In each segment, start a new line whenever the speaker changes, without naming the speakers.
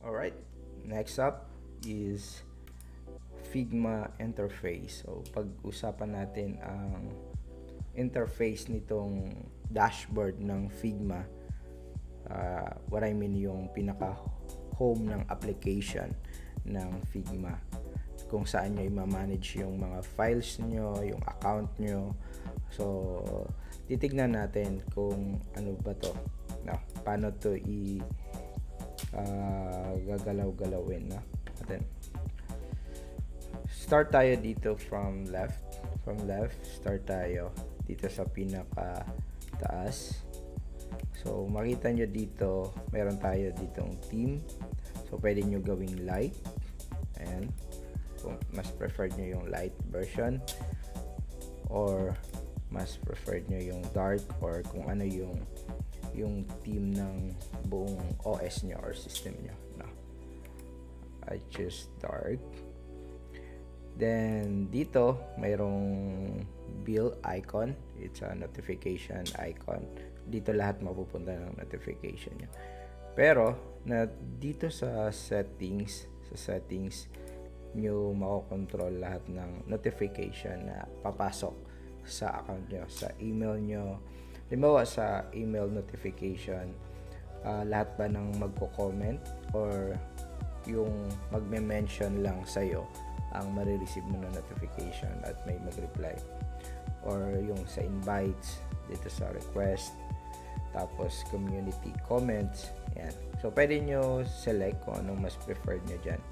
Alright, next up is Figma interface. So, pag-usapan natin ang interface nitong dashboard ng Figma. What I mean yung pinaka-home ng application ng Figma. Kung saan nyo i-manage yung mga files nyo, yung account nyo. So, titignan natin kung ano ba to. Paano to gagalaw-galawin na natin. Start tayo dito from left. Start tayo dito sa pinaka taas. So makita nyo dito, meron tayo ditong theme. So pwede nyo gawing light. Ayan. Kung mas preferred nyo yung light version, or mas preferred nyo yung dark, or kung ano yung theme ng buong OS nyo or system nyo. No. I choose dark. Then dito mayroong bill icon. It's a notification icon. Dito lahat mapupunta ng notification nyo. Pero dito sa settings nyo makokontrol lahat ng notification na papasok sa account nyo, sa email nyo. Halimbawa sa email notification, lahat ba ng magko-comment or yung magme-mention lang sa'yo ang marireceive mo na notification at may mag-reply, or yung sa invites, dito sa request, tapos community comments, yan. So pwede nyo select kung anong mas preferred nyo dyan.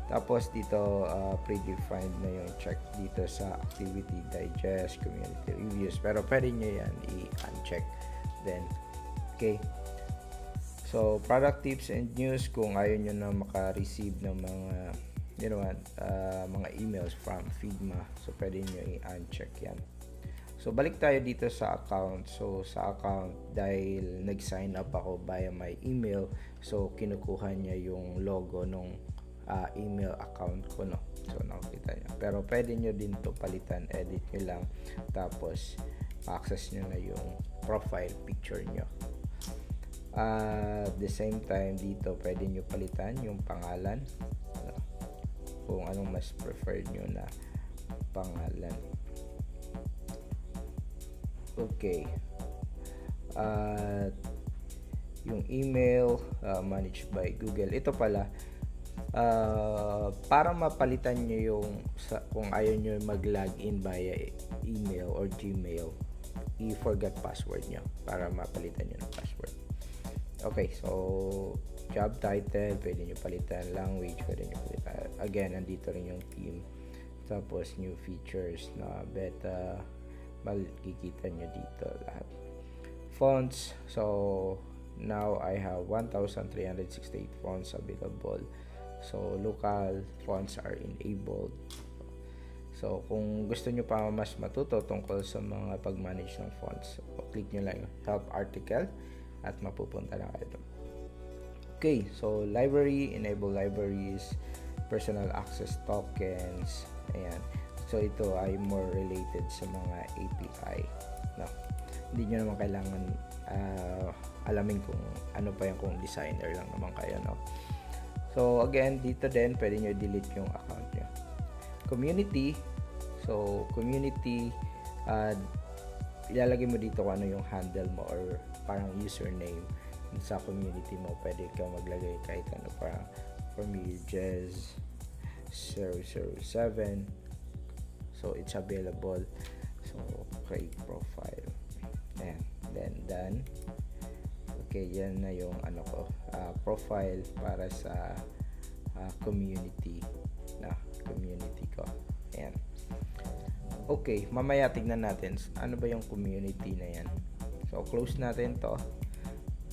Tapos dito predefined na yung check dito sa activity digest, community reviews, pero pwede nyo yan i-uncheck then. Okay, so product tips and news, kung ayaw nyo na maka-receive ng mga mga emails from Figma, so pwede nyo i-uncheck yan. So balik tayo dito sa account. So sa account, dahil nag-sign up ako via my email, so kinukuha niya yung logo nung email account ko, no. So nakikita niyo. Pero pwede nyo din to palitan, edit nyo lang, tapos access nyo na yung profile picture nyo. At the same time, dito pwede nyo palitan yung pangalan, no, kung anong mas preferred nyo na pangalan. Okay. Yung email managed by Google. Ito pala, para mapalitan nyo yung kung ayaw nyo mag-login via email or Gmail, i-forgot password nyo para mapalitan nyo ng password. Okay, so job title, pwede nyo palitan. Language, pwede nyo palitan. Again, nandito rin yung theme. Tapos new features na beta, makikita nyo dito lahat. Fonts, so now I have 1,368 fonts available. So local fonts are enabled. So kung gusto nyo pa mas matuto tungkol sa mga pag-manage ng fonts, so click nyo lang yung help article at mapupunta na kayo doon. Okay, so library, enable libraries, personal access tokens, ayan. So ito ay more related sa mga API, no. Hindi nyo naman kailangan alamin kung ano pa yan, kung designer lang naman kayo, no. So again, dito din pwede nyo delete yung account nyo. Community, so community, ilalagay mo dito kung ano yung handle mo or parang username sa community mo. Pwede ka maglagay kahit ano, parang for me, Jez 007. So it's available. So create profile, and then done. Okay, yan na yung ano ko, profile para sa community ko. Ayan. Okay, mamaya tignan natin ano ba yung community na yan. So close natin to.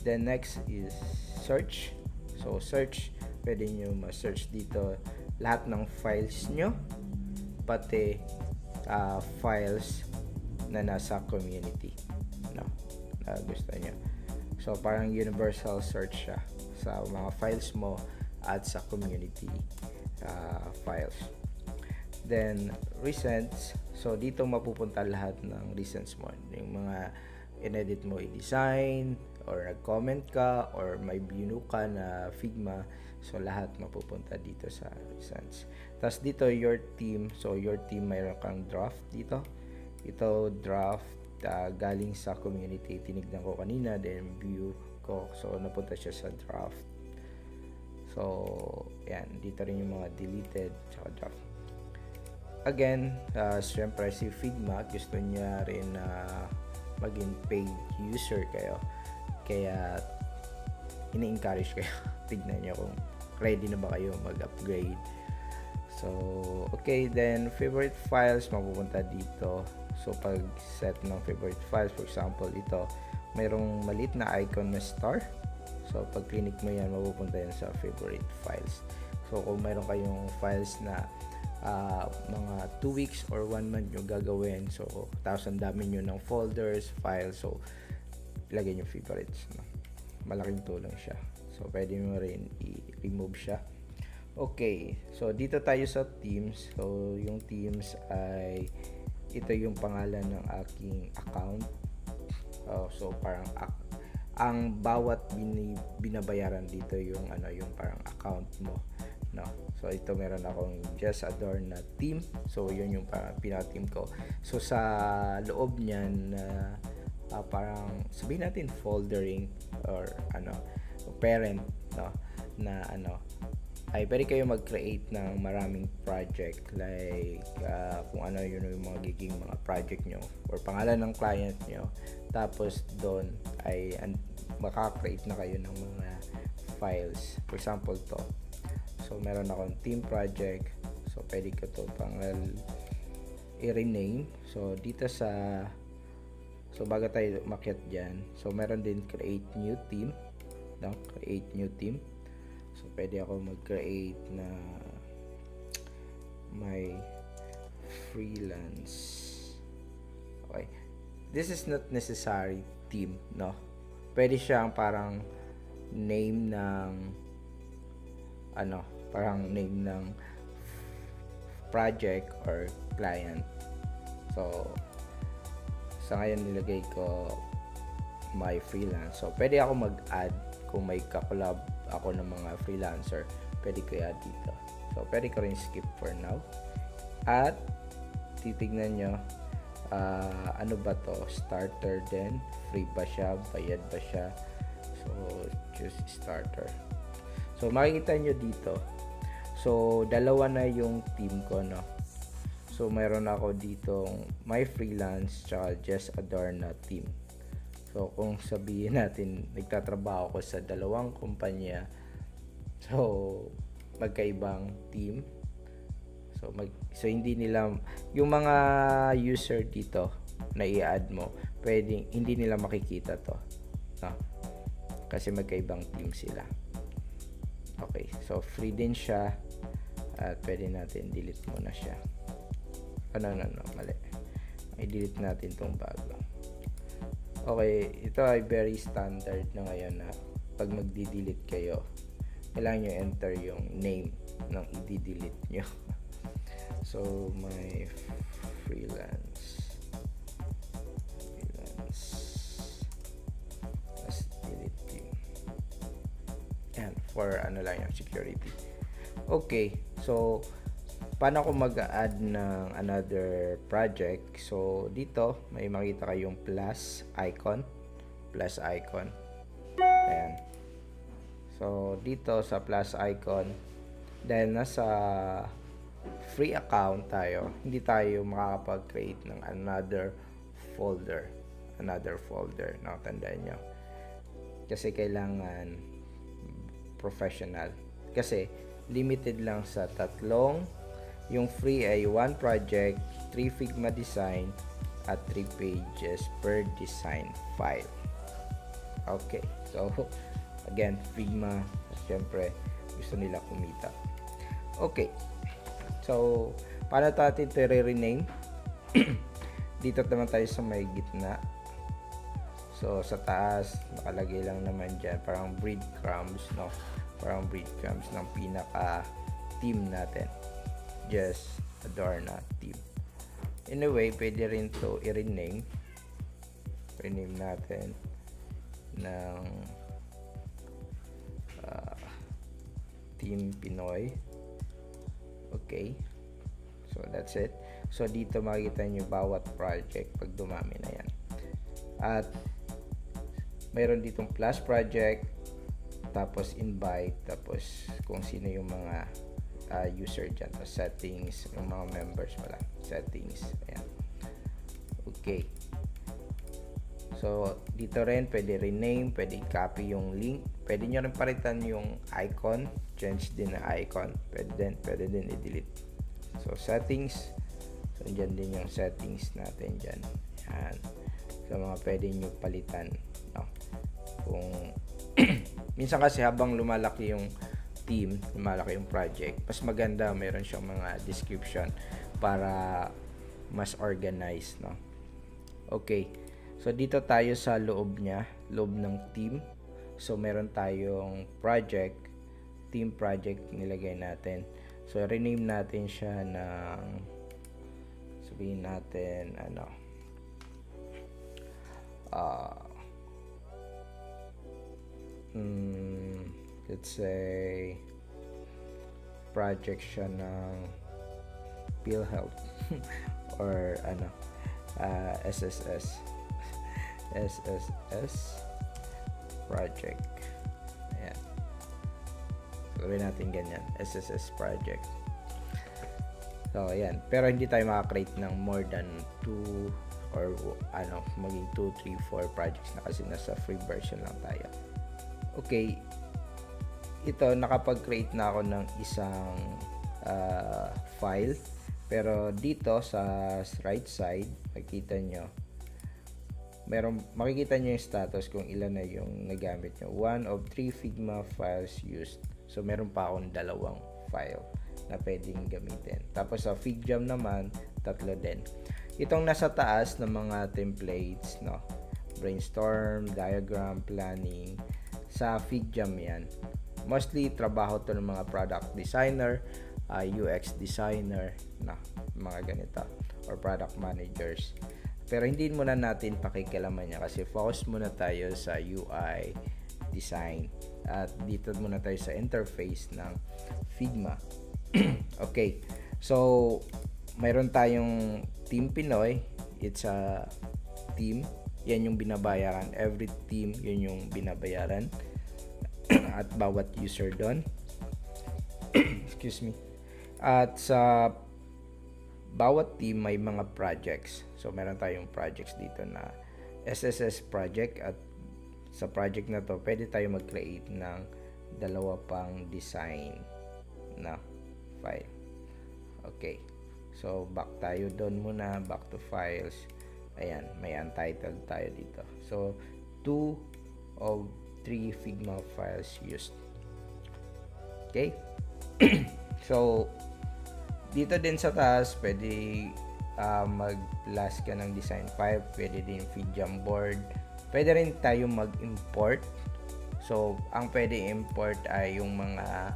Then next is search. So search, pwede nyo ma-search dito lahat ng files nyo, pati files na nasa community, no, gusto nyo. So parang universal search siya sa mga files mo at sa community files. Then recents, so dito mapupunta lahat ng recents mo, yung mga inedit mo, i-design, or nag-comment ka or may view ka na Figma, so lahat mapupunta dito sa recents. Tapos dito your team, so your team mayroon kang draft dito. Ito draft galing sa community, tinignan ko kanina, then view ko, so napunta siya sa draft. So yan, dito rin yung mga deleted tsaka draft. Again, syempre si Figma gusto niya rin na maging paid user kayo, kaya ini-encourage kayo. Tignan niyo kung ready na ba kayo mag-upgrade. So okay, then favorite files mapupunta dito. So pag set ng favorite files, for example ito, mayroong maliit na icon na star. So pag click mo yan, mapupunta yan sa favorite files. So kung mayroon kayong files na mga 2 weeks or 1 month nyo gagawin, so tapos ang dami nyo ng folders, files, so ilagay nyo favorites, no? Malaking tulong siya. So pwede mo rin i-remove siya. Okay, so dito tayo sa teams. So yung teams ay ito yung pangalan ng aking account. So parang ang bawat binabayaran dito yung yung parang account mo, no? So ito meron akong Just Adorn na team. So yun yung parang pinaka-team ko. So sa loob niyan parang sabihin natin foldering or parent, no, na ay pwede kayo mag-create ng maraming project, like kung ano yun yung mga giging mga project nyo or pangalan ng client nyo, tapos doon ay makaka-create na kayo ng mga files. For example to, so meron akong team project, so pwede ko to i-rename. So dito sa, so bago tayo umakyat dyan, so meron din create new team, no? Create new team. So pwede ako mag-create na my freelance. Okay, this is not necessary team, no? Pwede siyang parang name ng parang name ng project or client. So sa ngayon nilagay ko my freelance. So pwede ako mag-add kung may ka-collab ako ng mga freelancer, pwede ko i-add dito. So pwede ko rin skip for now. At titignan nyo ano ba to, starter din, free ba siya, bayad ba siya. So choose starter. So makikita nyo dito, so dalawa na yung team ko, no? So mayroon ako dito my freelance tsaka Just Adorn na team. So kung sabihin natin nagtatrabaho ko sa dalawang kumpanya, so magkaibang team, so hindi nila yung mga user dito na i-add mo, pwedeng hindi nila makikita to, no? Kasi magkaibang team sila. Okay, so free din siya at pwede natin delete muna siya. No, mali. I-delete natin tong bago. Okay, ito ay very standard na ngayon na pag magdi-delete kayo, kailangan nyo enter yung name ng i-delete nyo. So, my freelance. Let's delete you. Yan, for lang yung security. Okay, so paano ako mag-add ng another project? So dito may makita kayong plus icon. Ayan. So dito sa plus icon, dahil nasa free account tayo, hindi tayo makakapag-create ng another folder. No, tandaan nyo, kasi kailangan professional, kasi limited lang sa tatlong. Yung free ay 1 project, 3 Figma design, at 3 pages per design file. Okay, so again, Figma, syempre gusto nila kumita. Okay, so paano natin ito rename? Dito naman tayo sa may gitna. So sa taas nakalagay lang naman dyan parang breadcrumbs, no? Parang breadcrumbs ng pinaka team natin, Just Adorn team. Anyway, pwede rin to i-rename. Rename natin ng Team Pinoy. Okay. So, that's it. So, dito makikita nyo bawat project pag dumami na yan. At, mayroon ditong plus project, tapos invite, tapos kung sino yung mga user dyan. Tapos settings, yung mga members pala. Settings. Ayan. Okay. So, dito rin, pwede rename, pwede i-copy yung link. Pwede nyo rin palitan yung icon. Change din na icon. Pwede din i-delete. So, settings. So, dyan din yung settings natin dyan. Yan. So, mga pwede nyo palitan. No? Kung minsan kasi habang lumalaki yung team, lumalaki yung project, mas maganda meron siyang mga description para mas organized, no? Okay. So, dito tayo sa loob niya, loob ng team. So, meron tayong project, team project nilagay natin. So, rename natin siya ng, sabihin natin, let's say, project siya ng PhilHealth or SSS project. Ayan. Gawin natin ganyan, SSS project. So, ayan. Pero hindi tayo makakreate ng more than 2 or maging 2, 3, 4 projects na kasi nasa free version lang tayo. Okay. Ito, nakapag-create na ako ng isang file. Pero dito sa right side, makikita nyo, makikita nyo yung status kung ilan na yung nagamit nyo. 1 of 3 Figma files used. So, meron pa akong 2 file na pwedeng gamitin. Tapos sa FigJam naman, 3 din. Itong nasa taas ng mga templates, no? Brainstorm, diagram, planning. Sa FigJam yan. Mostly, trabaho to ng mga product designer, UX designer, mga ganito. Or product managers. Pero hindi muna natin pakikialaman niya kasi focus muna tayo sa UI design. At dito muna tayo sa interface ng Figma. Okay. So, mayroon tayong Team Pinoy. It's a team. Yan yung binabayaran. Every team, yun yung binabayaran. At bawat user doon. Excuse me. At sa bawat team may mga projects. So, meron tayong projects dito na SSS project at sa project na to, pwede tayo mag-create ng 2 pang design na file. Okay. So, back tayo doon muna. Back to files. Ayan. May untitled tayo dito. So, 2 of 3 Figma files used. Okay. So, dito din sa taas, pwede mag-plus ka ng design file. Pwede din FigJam board. Pwede rin tayo mag-import. So, ang pwede import ay yung mga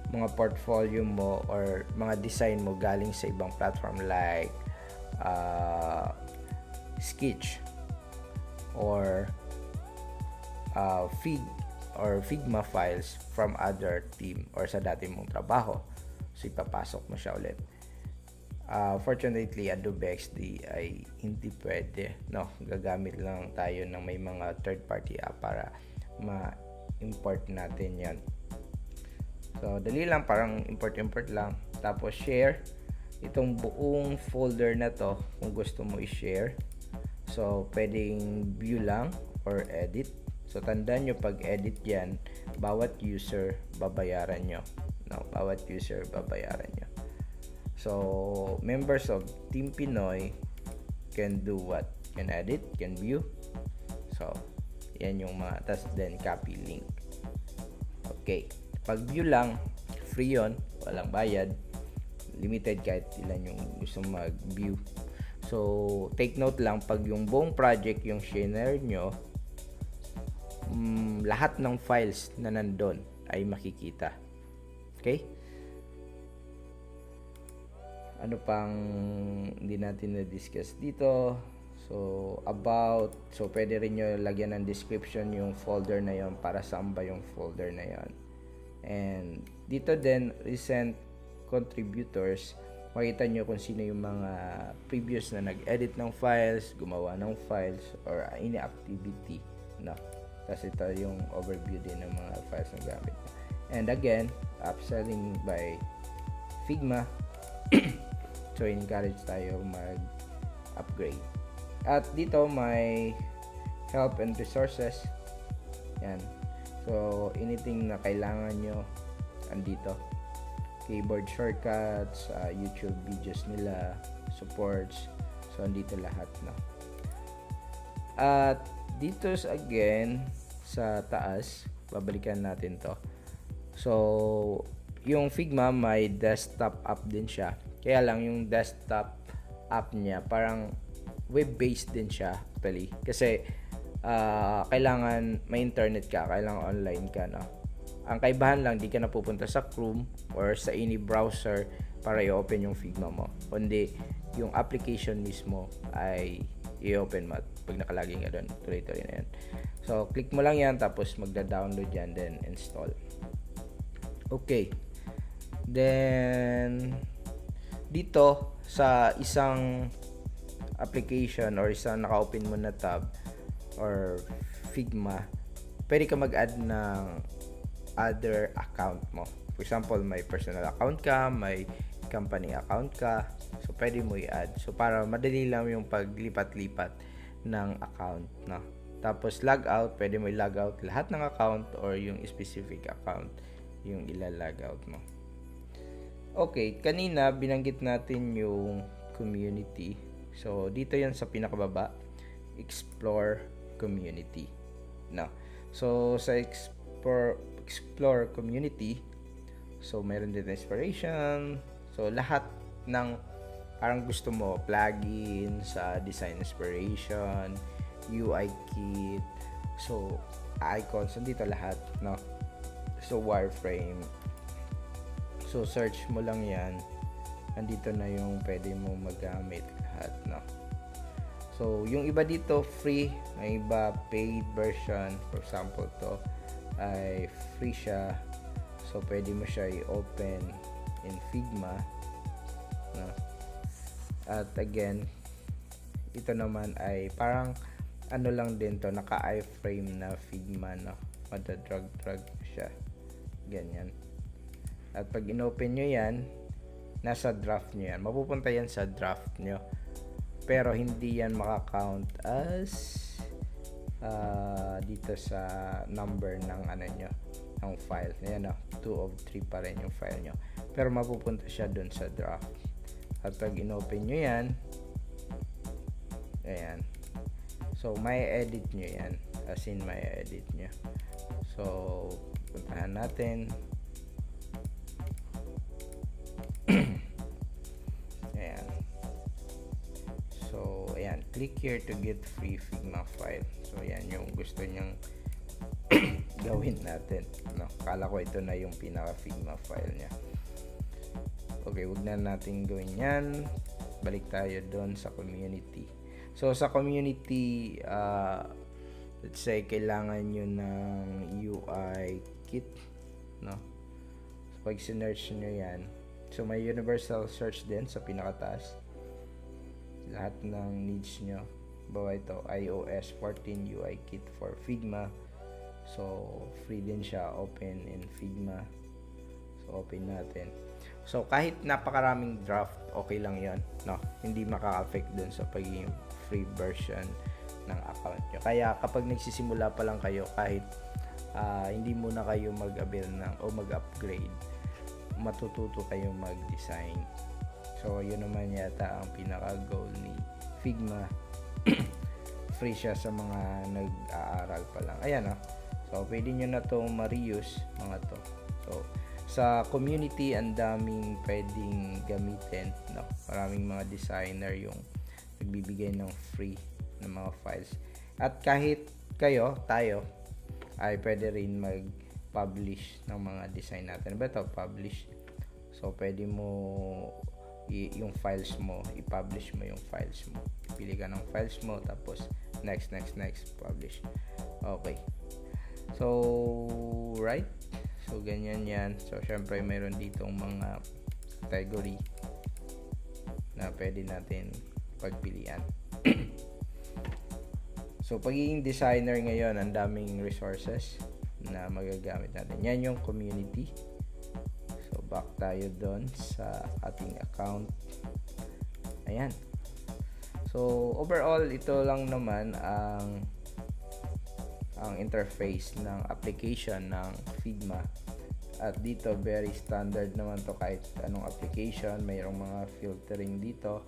mga portfolio mo or mga design mo galing sa ibang platform like Sketch or Figma files from other team or sa dati mong trabaho. So, ipapasok mo siya ulit. Fortunately, Adobe XD ay hindi pwede. No, gagamit lang tayo ng may mga third-party app para ma-import natin yan. So, dali lang. Parang import lang. Tapos, share. Itong buong folder na to, kung gusto mo i-share. So, pwedeng view lang or edit. So, tandaan nyo, pag edit yan, bawat user, babayaran nyo. No, bawat user, babayaran nyo. So, members of Team Pinoy can do what? Can edit, can view. So, yan yung mga, tas then copy link. Okay. Pag view lang, free yon, walang bayad. Limited kahit ilan yung gusto mag-view. So, take note lang, pag yung buong project yung share nyo, lahat ng files na nandun ay makikita. Okay? Ano pang hindi natin na-discuss dito? So, about, so pwede rin nyo lagyan ng description yung folder na yon, para saan ba yung folder na yon. And dito din, recent contributors, makita nyo kung sino yung mga previous na nag-edit ng files, gumawa ng files, or any activity, no? Kasi ito yung overview din ng mga files na gamit. And again, upselling by Figma. So, encourage tayo mag-upgrade. At dito may help and resources. Yan. So, anything na kailangan nyo, andito. Keyboard shortcuts, YouTube videos nila, supports. So, andito lahat, no? At dito again, sa taas, babalikan natin to. So, yung Figma may desktop app din siya. Kaya lang yung desktop app niya parang web-based din siya actually. Kasi kailangan may internet ka, kailangan online ka, no? Ang kaibahan lang, di ka na pupunta sa Chrome or sa any browser para i-open yung Figma mo. Kundi yung application mismo ay i-open mo pag nakalagay nga doon. Tuloy-tuloy na yan. So, click mo lang yan, tapos magda-download yan, then install. Okay. Then, dito sa isang application or isang naka-open mo na tab or Figma, pwede ka mag-add ng other account mo. For example, may personal account ka, may company account ka, so pwede mo i-add. So, para madali lang yung paglipat-lipat ng account, no? Tapos, log out, pwede mo i-log out lahat ng account or yung specific account yung ila-log out mo. Okay, kanina binanggit natin yung community. So, dito yan sa pinakababa, explore community. No. So, sa explore community, so meron din inspiration. So, lahat ng parang gusto mo, plugins, design inspiration, UI kit, so icons, dito lahat, no. So, wireframe. So, search mo lang yan. Andito na yung pwede mo magamit lahat, no. So, yung iba dito free, may iba paid version. For example, to ay free siya. So, pwede mo siya i-open in Figma, no. At again, ito naman ay parang ano lang din to, naka-iframe na Figma, no. Mada-drag siya. Ganyan. At pag in-open nyo yan, nasa draft nyo yan. Mapupunta yan sa draft nyo. Pero hindi yan maka-count as dito sa number ng ano nyo, ng file. Ayan, 2 of 3 pa rin yung file nyo. Pero mapupunta siya dun sa draft. At pag in-open nyo yan, ayan. So, may edit nyo yan. As in, may edit nyo. So, puntahan natin. Ayan. So, ayan. Click here to get free Figma file. So, ayan yung gusto nyang gawin natin. No? Kala ko ito na yung pinaka Figma file niya. Okay, wag na natin gawin yan. Balik tayo doon sa community. So, sa community, let's say, kailangan nyo ng UI kit, no? So, pag sinearch nyo yan, so, may universal search din sa pinakataas. Lahat ng needs nyo. Bawa ito, iOS 14 UI kit for Figma. So, free din siya. Open in Figma. So, open natin. So, kahit napakaraming draft, okay lang yon, no? Hindi makaka-affect dun sa pagiging free version ng account nyo. Kaya, kapag nagsisimula pa lang kayo, kahit hindi muna kayo mag-avail ng o mag-upgrade, matututo kayo mag-design. So, yun naman yata ang pinaka-goal ni Figma. Free siya sa mga nag-aaral pa lang. Ayan, So, pwede nyo na itong ma-reuse, mga to. So, sa community, ang daming pwedeng gamitin, no? Maraming mga designer yung nagbibigay ng free ng mga files. At kahit tayo, ay pwede rin mag-publish ng mga design natin. Ba ito? Publish. So, pwede mo yung files mo, i-publish mo yung files mo. Pili ka ng files mo, tapos next, publish. Okay. So, right? So, ganyan yan. So, syempre, mayroon ditong mga category na pwede natin pagpilian. So, pagiging designer ngayon, ang daming resources na magagamit natin. Yan yung community. So, back tayo doon sa ating account. Ayan. So, overall, ito lang naman ang interface ng application ng Figma. At dito, very standard naman to kahit anong application. Mayroong mga filtering dito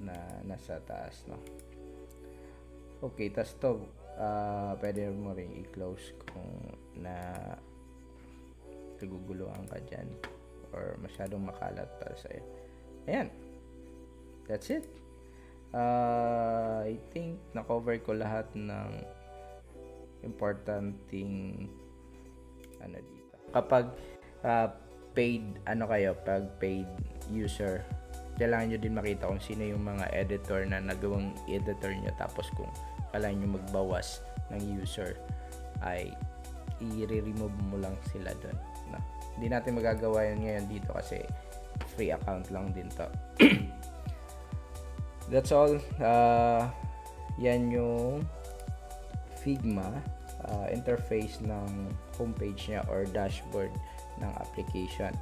na nasa taas, no? Okay, tas to, pwede mo rin i-close kung naguguluhan ka dyan or masyadong makalat para sa'yo. Ayan. That's it. I think na-cover ko lahat ng important thing dito. Kapag paid pag paid user, kailangan nyo din makita kung sino yung mga editor na nagawang editor nyo, tapos kung kailangan nyo magbawas ng user ay i-remove mo lang sila doon. No? Hindi natin magagawa yun ngayon dito kasi free account lang din to. That's all. Yan yung Figma interface ng homepage niya or dashboard ng application.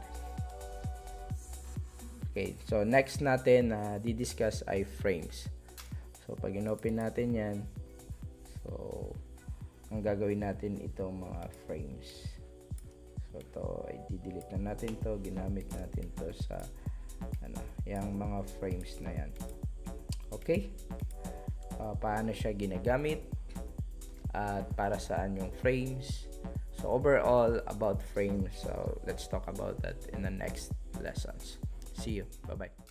Okay, so next natin di-discuss ay frames. So pag in-open natin yan, so ang gagawin natin itong mga frames. So to ay di-delete na natin to, ginamit natin to sa yung mga frames na yan. Okay? Paano siya ginagamit at para saan yung frames. So overall about frames, so let's talk about that in the next lessons. See you. Bye-bye.